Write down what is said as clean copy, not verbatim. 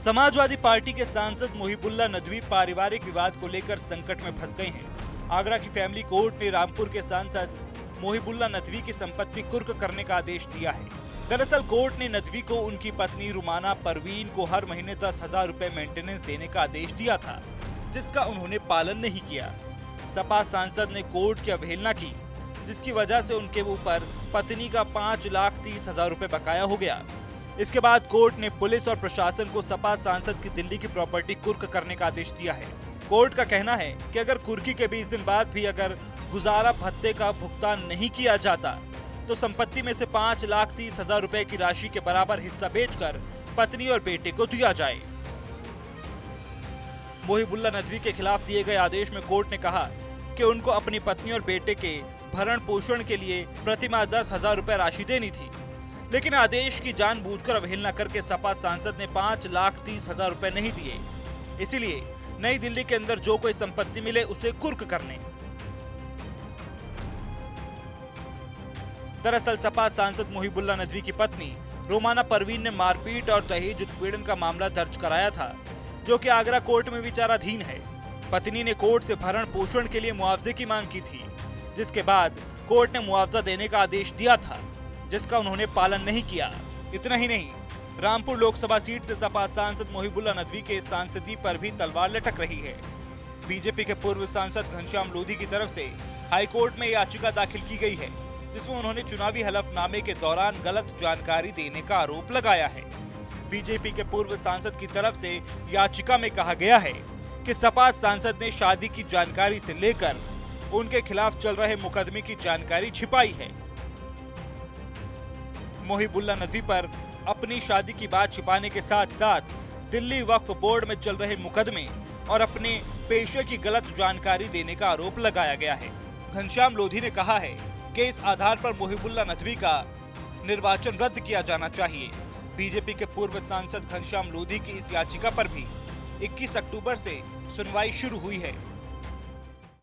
Samajwadi party के सांसद मोहिबुल्लाह नदवी पारिवारिक विवाद को लेकर संकट में फंस गए हैं। आगरा की फैमिली कोर्ट ने रामपुर के सांसद मोहिबुल्लाह नदवी की संपत्ति कुर्क करने का आदेश दिया है। दरअसल कोर्ट ने नदवी को उनकी पत्नी रुमाना परवीन को हर महीने 10,000 रुपए मेंटेनेंस देने का आदेश दिया था, जिसका उन्होंने पालन नहीं किया। सपा सांसद ने कोर्ट की अवहेलना की, जिसकी वजह से उनके ऊपर पत्नी का 5,30,000 रुपए बकाया हो गया। इसके बाद कोर्ट ने पुलिस और प्रशासन को सपा सांसद की दिल्ली की प्रॉपर्टी कुर्क करने का आदेश दिया है। कोर्ट का कहना है कि अगर कुर्की के 20 दिन बाद भी अगर गुजारा भत्ते का भुगतान नहीं किया जाता तो संपत्ति में से 5,30,000 रुपए की राशि के बराबर हिस्सा बेचकर पत्नी और बेटे को दिया जाए। मोहिबुल्लाह नदवी के खिलाफ दिए गए आदेश में कोर्ट ने कहा कि उनको अपनी पत्नी और बेटे के भरण पोषण के लिए प्रतिमाह 10,000 रुपए राशि देनी थी, लेकिन आदेश की जानबूझकर अवहेलना करके सपा सांसद ने 5,30,000 रुपए नहीं दिए। इसीलिए नई दिल्ली के अंदर जो कोई संपत्ति मिले उसे कुर्क करने। दरअसल सपा सांसद मोहिबुल्लाह नदवी की पत्नी रुमाना परवीन ने मारपीट और दहेज उत्पीड़न का मामला दर्ज कराया था, जो कि आगरा कोर्ट में विचाराधीन है। पत्नी ने कोर्ट से भरण पोषण के लिए मुआवजे की मांग की थी, जिसके बाद कोर्ट ने मुआवजा देने का आदेश दिया था, जिसका उन्होंने पालन नहीं किया। इतना ही नहीं, रामपुर लोकसभा सीट से सपा सांसद मोहिबुल्लाह नदवी के सांसदी पर भी तलवार लटक रही है। बीजेपी के पूर्व सांसद घनश्याम लोधी की तरफ से हाईकोर्ट में याचिका दाखिल की गई है, जिसमें उन्होंने चुनावी हलफनामे के दौरान गलत जानकारी देने का आरोप लगाया है। बीजेपी के पूर्व सांसद की तरफ से याचिका में कहा गया है कि सपा सांसद ने शादी की जानकारी से लेकर उनके खिलाफ चल रहे मुकदमे की जानकारी छिपाई है। मोहिबुल्लाह नदवी पर अपनी शादी की बात छिपाने के साथ साथ दिल्ली वक्फ बोर्ड में चल रहे मुकदमे और अपने पेशे की गलत जानकारी देने का आरोप लगाया गया है। घनश्याम लोधी ने कहा है कि इस आधार पर मोहिबुल्लाह नदवी का निर्वाचन रद्द किया जाना चाहिए। बीजेपी के पूर्व सांसद घनश्याम लोधी की इस याचिका पर भी 21 अक्टूबर से सुनवाई शुरू हुई है।